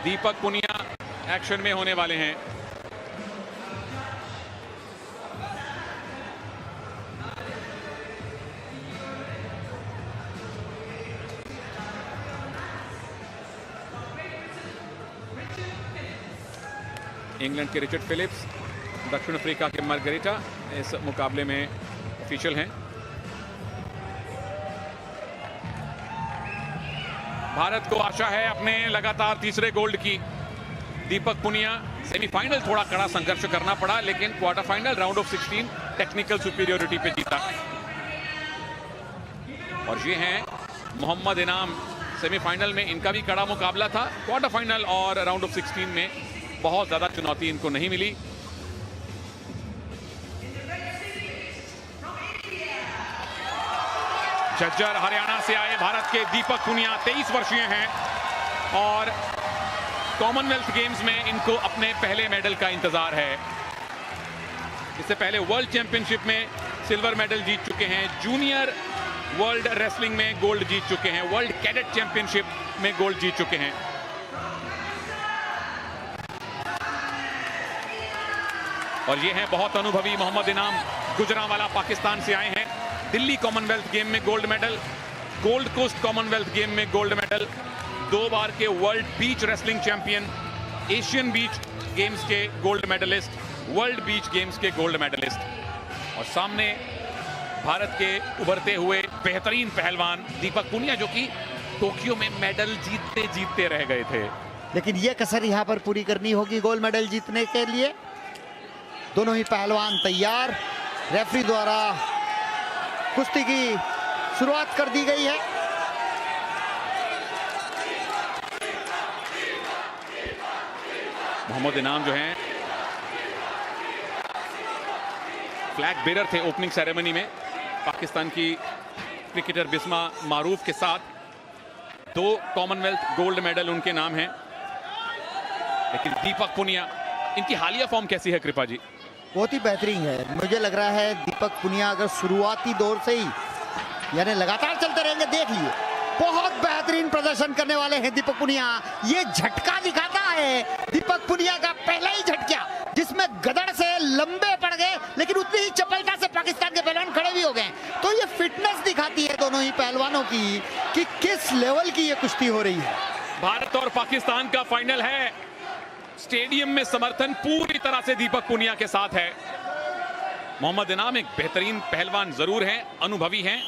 दीपक Punia action में होने वाले हैं। इंग्लैंड के रिचर्ड फिलिप्स, दक्षिण अफ्रीका के मार्गरेटा इस मुकाबले में ऑफिशियल हैं। भारत को आशा है अपने लगातार तीसरे गोल्ड की। दीपक पुनिया सेमीफाइनल थोड़ा कड़ा संघर्ष करना पड़ा, लेकिन quarter final round of 16 technical superiority पे जीता। और ये हैं मोहम्मद इनाम। सेमीफाइनल में इनका भी कड़ा मुकाबला था। क्वार्टर फाइनल और राउंड ऑफ 16 में बहुत ज्यादा चुनौती इनको नहीं मिली। झज्जर हरियाणा से आए भारत के दीपक पुनिया 23 वर्षीय हैं और कॉमनवेल्थ गेम्स में इनको अपने पहले मेडल का इंतजार है। इससे पहले वर्ल्ड चैंपियनशिप में सिल्वर मेडल जीत चुके हैं, जूनियर वर्ल्ड रेसलिंग में गोल्ड जीत चुके हैं, वर्ल्ड कैडेट चैंपियनशिप में गोल्ड जीत चुके हैं। और ये हैं बहुत अनुभवी मोहम्मद इनाम, गुजरांवाला पाकिस्तान से आए हैं। दिल्ली कॉमनवेल्थ गेम में gold medal, Gold Coast Commonwealth game में गोल्ड मेडल, 2 बार के world beach wrestling champion, Asian beach games के gold medalist, world beach games के गोल्ड मेडलिस्ट। और सामने भारत के उभरते हुए बेहतरीन पहलवान दीपक पुनिया, जो कि टोक्यो में मेडल जीतते जीतते रह गए थे, लेकिन यह कसर यहां पर पूरी करनी होगी गोल्ड मेडल जीतने के लिए। दोनों ही पहलवान तैयार। रेफरी द्वारा कुश्ती की शुरुआत कर दी गई है। मोहम्मद इनाम जो हैं फ्लैग बेरर थे ओपनिंग सेरेमनी में। पाकिस्तान की क्रिकेटर बिस्मा मारूफ के साथ 2 कॉमनवेल्थ गोल्ड मेडल उनके नाम हैं। लेकिन दीपक पुनिया, इनकी हालिया फॉर्म कैसी है कृपा जी? बहुत ही बेहतरीन है। मुझे लग रहा है दीपक पुनिया अगर शुरुआती दौर से ही यानी लगातार चलते रहेंगे, देख लिए बहुत बेहतरीन प्रदर्शन करने वाले हैं दीपक पुनिया। ये झटका दिखाता है दीपक पुनिया का पहला ही झटका, जिसमें गदड़ से लंबे पड़ गए, लेकिन उतनी ही चपलता से पाकिस्तान के पहलवान खड़े भी हो गए। तो ये फिटनेस दिखाती है दोनों ही पहलवानों की कि किस लेवल की ये कुश्ती हो रही है। भारत और पाकिस्तान का फाइनल है। स्टेडियम में समर्थन पूरी तरह से दीपक पुनिया के साथ है। मोहम्मद इनाम एक बेहतरीन पहलवान जरूर हैं, अनुभवी हैं,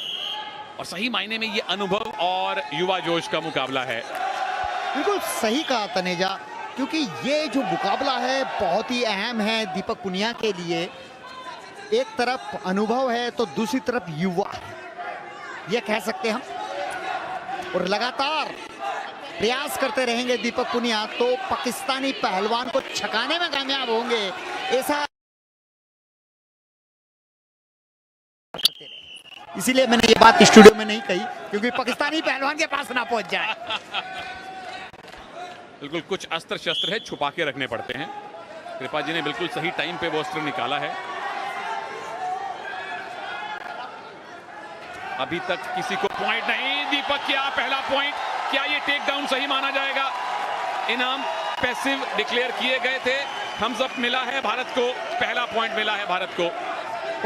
और सही मायने में ये अनुभव और युवा जोश का मुकाबला है। बिल्कुल सही कहा तनेजा, क्योंकि ये जो मुकाबला है बहुत ही अहम है दीपक पुनिया के लिए। एक तरफ अनुभव है तो दूसरी तरफ युवा है, ये कह सकते हम। और लगातार प्रयास करते रहेंगे दीपक पुनिया तो पाकिस्तानी पहलवान को छकाने में कामयाब होंगे, ऐसा इसीलिए मैंने ये बात स्टूडियो में नहीं कही, क्योंकि पाकिस्तानी पहलवान के पास ना पहुंच जाए। बिल्कुल कुछ अस्त्र शस्त्र है, छुपा के रखने पड़ते हैं। कृपा जी ने बिल्कुल सही टाइम पे वो अस्त्र निकाला है। अभी तक किसी को पॉइंट नहीं। दीपक क्या पहला पॉइंट, क्या ये टेक डाउन सही माना जाएगा? इनाम पैसिव डिक्लेयर किए गए थे, थम्स अप मिला है भारत को, पहला पॉइंट मिला है भारत को।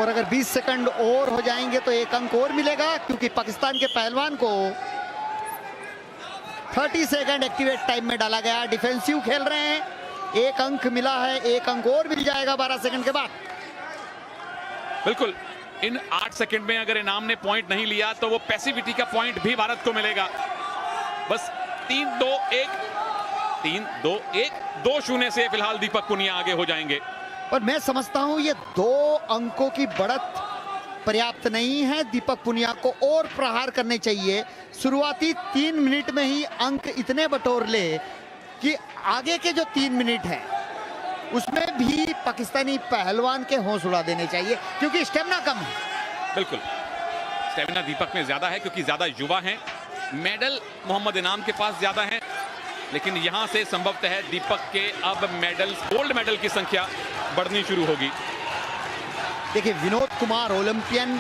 और अगर 20 सेकंड और हो जाएंगे तो 1 अंक और मिलेगा, क्योंकि पाकिस्तान के पहलवान को 30 सेकंड एक्टिवेट टाइम में डाला गया। डिफेंसिव खेल रहे हैं, 1 अंक मिला है, 1 अंक और मिल जाएगा 12 सेकंड के बाद। बिल्कुल, इन 8 सेकंड में अगर इनाम ने पॉइंट नहीं लिया तो वो पैसिविटी का पॉइंट भी भारत को मिलेगा। बस 3-2-1 2-0 से फिलहाल दीपक पुनिया आगे हो जाएंगे। और मैं समझता हूं ये 2 अंकों की बढ़त पर्याप्त नहीं है। दीपक पुनिया को और प्रहार करने चाहिए। शुरुआती 3 मिनट में ही अंक इतने बटोर ले कि आगे के जो 3 मिनट है उसमें भी पाकिस्तानी पहलवान के होश उड़ा देने चाहिए, क्योंकि स्टेमिना कम है। बिल्कुल, स्टेमिना दीपक में ज्यादा है क्योंकि ज्यादा युवा हैं। मेडल मोहम्मद इनाम के पास ज्यादा हैं, लेकिन यहां से संभवतः दीपक के अब मेडल, गोल्ड मेडल की संख्या बढ़नी शुरू होगी। देखिए, विनोद कुमार ओलंपियन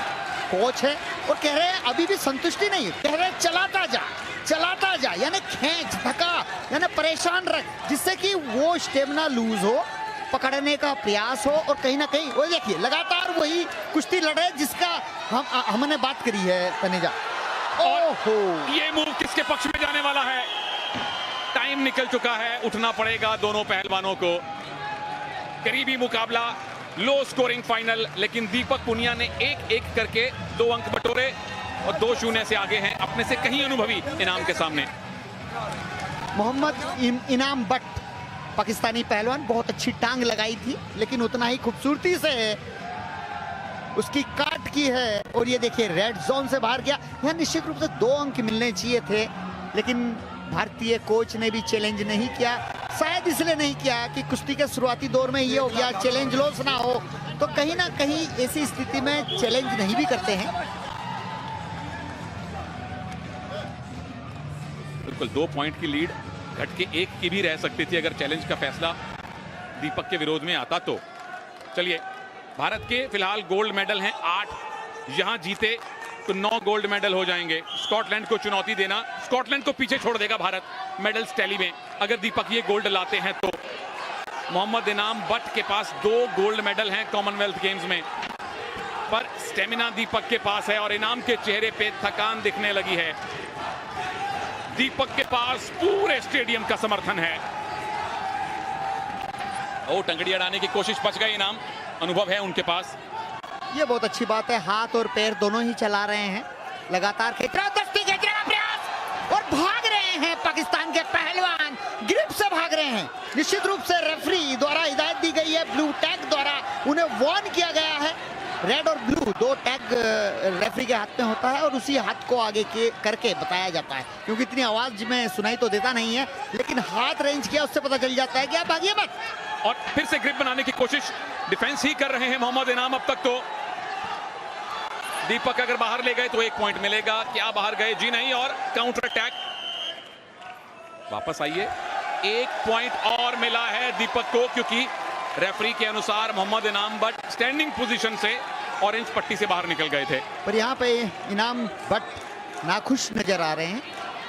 कोच है और कह रहे हैं अभी भी संतुष्टि नहीं है, कह रहे हैं चलाता जा, चलाता जा, यानी खींच, धक्का, यानी परेशान रख, जिससे कि वो स्टेमिना लूज हो, पकड़ने का प्रयास हो और कहीं ना कहीं वो देखिए लगातार वही कुश्ती लड़े जिसका हमने बात करी है तनेजा। ओहो, ये मूव किसके पक्ष में जाने वाला है? टाइम निकल चुका है, उठना पड़ेगा दोनों पहलवानों को। करीबी मुकाबला, लो स्कोरिंग फाइनल, लेकिन दीपक पुनिया ने एक एक करके 2 अंक बटोरे और 2-0 से आगे हैं, अपने से कहीं अनुभवी इनाम के सामने। मोहम्मद इनाम बट पाकिस्तानी पहलवान, बहुत अच्छी टांग लगाई थी, लेकिन उतना ही खूबसूरती से उसकी काट की है। और ये देखिए रेड जोन से बाहर गया। यहाँ निश्चित रूप से 2 अंक मिलने चाहिए थे, लेकिन भारतीय कोच ने भी चैलेंज नहीं किया। शायद इसलिए नहीं किया कि कुश्ती के शुरुआती दौर में ये हो गया चैलेंज लॉस ना हो, तो कहीं ना कहीं ऐसी स्थिति में चैलेंज नहीं भी करते हैं। बिल्कुल 2 पॉइंट की लीड घट के 1 की भी रह सकती थी अगर चैलेंज का फैसला दीपक के विरोध में आता तो। चलिए, भारत के फिलहाल गोल्ड मेडल हैं 8, यहां जीते तो 9 गोल्ड मेडल हो जाएंगे। स्कॉटलैंड को चुनौती देना, स्कॉटलैंड को पीछे छोड़ देगा भारत मेडल्स टैली में अगर दीपक ये गोल्ड लाते हैं तो। मोहम्मद इनाम बट के पास 2 गोल्ड मेडल हैं कॉमनवेल्थ गेम्स में, पर स्टेमिना दीपक के पास है और इनाम के चेहरे पे थकान दिखने लगी है। दीपक के पास पूरे स्टेडियम का समर्थन है। ओ, टंगड़ी अड़ाने की कोशिश, बच गए इनाम, अनुभव है उनके पास। ये बहुत अच्छी बात है, हाथ और पैर दोनों ही चला रहे हैं, लगातार खींचने का प्रयास और भाग रहे हैं पाकिस्तान के पहलवान, ग्रिप से भाग रहे हैं। निश्चित रूप से रेफरी द्वारा हिदायत दी गई है, ब्लू टैग द्वारा उन्हें वार्न किया गया है। रेड और ब्लू 2 टैग रेफरी के हाथ में होता है और उसी हाथ को आगे करके बताया जाता है, क्योंकि इतनी आवाज में सुनाई तो देता नहीं है, लेकिन हाथ रेंज किया उससे पता चल जाता है कि आप भागिए मत। और फिर से ग्रिप बनाने की कोशिश, डिफेंस ही कर रहे हैं मोहम्मद इनाम अब तक तो। दीपक अगर बाहर ले गए तो 1 पॉइंट मिलेगा, क्या बाहर गए? जी नहीं, और काउंटर अटैक। वापस आइए, 1 पॉइंट और मिला है दीपक को, क्योंकि रेफरी के अनुसार मोहम्मद इनाम बट स्टैंडिंग पोजीशन से ऑरेंज पट्टी से बाहर निकल गए थे। पर यहाँ पे इनाम बट नाखुश नजर आ रहे हैं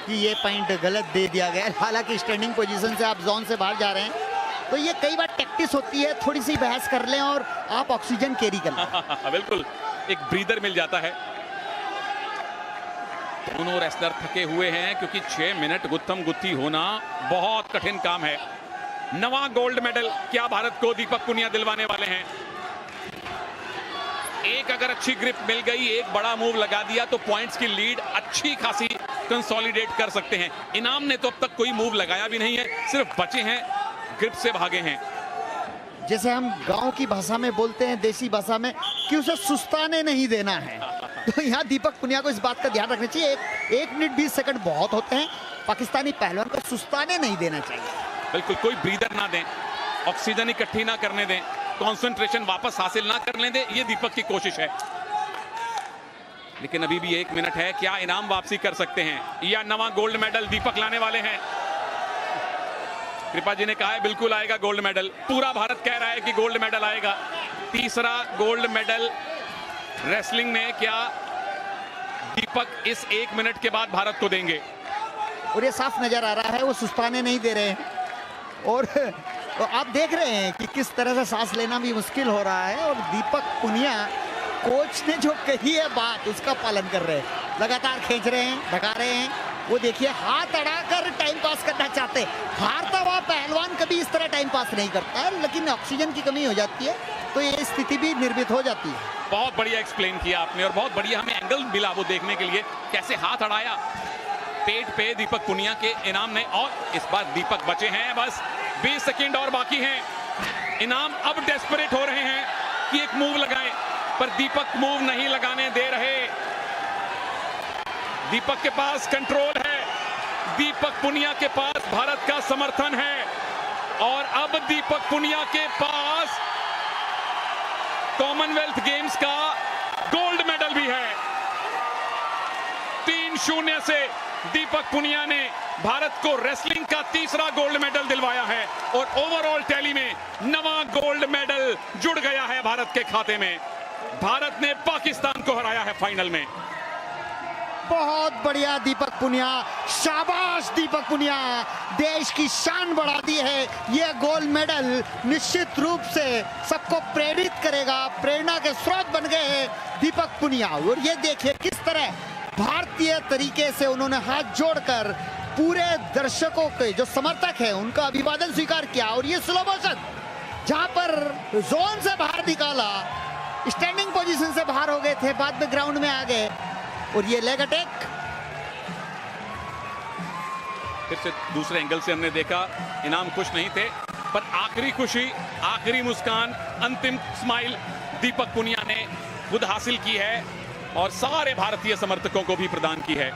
कि ये पॉइंट गलत दे दिया गया। हालांकि स्टैंडिंग पोजीशन से आप जोन से बाहर जा रहे हैं, तो ये कई बार प्रैक्टिस होती है, थोड़ी सी बहस कर लें और आप ऑक्सीजन कैरी कर लें। बिल्कुल, एक ब्रीदर मिल जाता है। दोनों रेसलर थके हुए हैं, क्योंकि 6 मिनट गुत्थम गुत्थी होना बहुत कठिन काम है। 9वां गोल्ड मेडल क्या भारत को दीपक पुनिया दिलवाने वाले हैं? एक अगर अच्छी ग्रिप मिल गई, एक बड़ा मूव लगा दिया तो पॉइंट्स की लीड अच्छी खासी कंसोलिडेट कर सकते हैं। इनाम ने तो अब तक कोई मूव लगाया भी नहीं है, सिर्फ बचे हैं, ग्रिप से भागे हैं। जैसे हम गांव की भाषा में बोलते हैं, देसी भाषा में, कि उसे सुस्ताने नहीं देना है। तो यहाँ दीपक पुनिया को इस बात का ध्यान रखना चाहिए। 1 मिनट 20 सेकंड बहुत होते हैं, पाकिस्तानी पहलवान को सुस्ताने नहीं देना चाहिए। बिल्कुल, कोई ब्रीदर ना दें, ऑक्सीजन इकट्ठी ना करने दें, कंसंट्रेशन वापस हासिल ना करने दें, ये दीपक की कोशिश है। लेकिन अभी भी 1 मिनट है, क्या इनाम वापसी कर सकते हैं या 9वां गोल्ड मेडल दीपक लाने वाले हैं? कृपा जी ने कहा है बिल्कुल आएगा गोल्ड मेडल, पूरा भारत कह रहा है कि गोल्ड मेडल आएगा। 3रा गोल्ड मेडल रेसलिंग में क्या दीपक इस 1 मिनट के बाद भारत को देंगे? और ये साफ नजर आ रहा है वो सुस्ताने नहीं दे रहे हैं, और तो आप देख रहे हैं कि किस तरह से सांस लेना भी मुश्किल हो रहा है। और दीपक पुनिया कोच ने जो कही है बात, उसका पालन कर रहे हैं, लगातार खींच रहे हैं, ढका रहे हैं। वो देखिए हाथ अड़ाकर टाइम पास करना चाहते हैं। हारता हुआ पहलवान कभी इस तरह टाइम पास नहीं करता है, लेकिन ऑक्सीजन की कमी हो जाती है तो ये स्थिति भी निर्मित हो जाती है। बहुत बढ़िया एक्सप्लेन किया आपने, और बहुत बढ़िया हमें एंगल मिला वो देखने के लिए, कैसे हाथ अड़ाया पेट पे दीपक पुनिया के इनाम ने। और इस बार दीपक बचे हैं, बस 20 सेकंड और बाकी हैं। इनाम अब डेस्परेट हो रहे हैं कि एक मूव लगाएं, पर दीपक मूव नहीं लगाने दे रहे। दीपक के पास कंट्रोल है, दीपक पुनिया के पास भारत का समर्थन है, और अब दीपक पुनिया के पास कॉमनवेल्थ गेम्स का गोल्ड मेडल भी है। 3-0 से दीपक पुनिया ने भारत को रेसलिंग का 3रा गोल्ड मेडल दिलवाया है, और ओवरऑल टैली में 9वां गोल्ड मेडल जुड़ गया है भारत के खाते में। भारत ने पाकिस्तान को हराया है फाइनल में। बहुत बढ़िया दीपक पुनिया, शाबाश दीपक पुनिया, देश की शान बढ़ा दी है। यह गोल्ड मेडल निश्चित रूप से सबको प्रेरित करेगा, प्रेरणा के स्रोत बन गए हैं दीपक पुनिया। और ये देखिए किस तरह भारतीय तरीके से उन्होंने हाथ जोड़कर पूरे दर्शकों के जो समर्थक हैं उनका अभिवादन स्वीकार किया। और ये स्लो मोशन जहां पर जोन से बाहर निकाला, स्टैंडिंग पोजीशन से बाहर हो गए थे, बाद में ग्राउंड में आ गए। और ये लेग अटैक फिर से दूसरे एंगल से हमने देखा, इनाम खुश नहीं थे, पर आखिरी खुशी, आखिरी मुस्कान, अंतिम स्माइल दीपक पुनिया ने खुद हासिल की है और सारे भारतीय समर्थकों को भी प्रदान की है।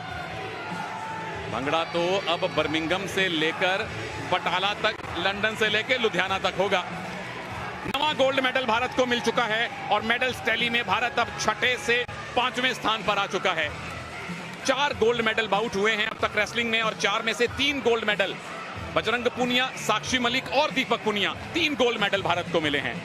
भंगड़ा तो अब बर्मिंघम से लेकर बटाला तक, लंदन से लेकर लुधियाना तक होगा। नवा गोल्ड मेडल भारत को मिल चुका है और मेडल्स टैली में भारत अब 6 से 5वें स्थान पर आ चुका है। 4 गोल्ड मेडल बाउट हुए हैं अब तक रेसलिंग में और 4 में से 3 गोल्ड मेडल बजरंग पुनिया, साक्षी मलिक और दीपक पुनिया, 3 गोल्ड मेडल भारत को मिले हैं।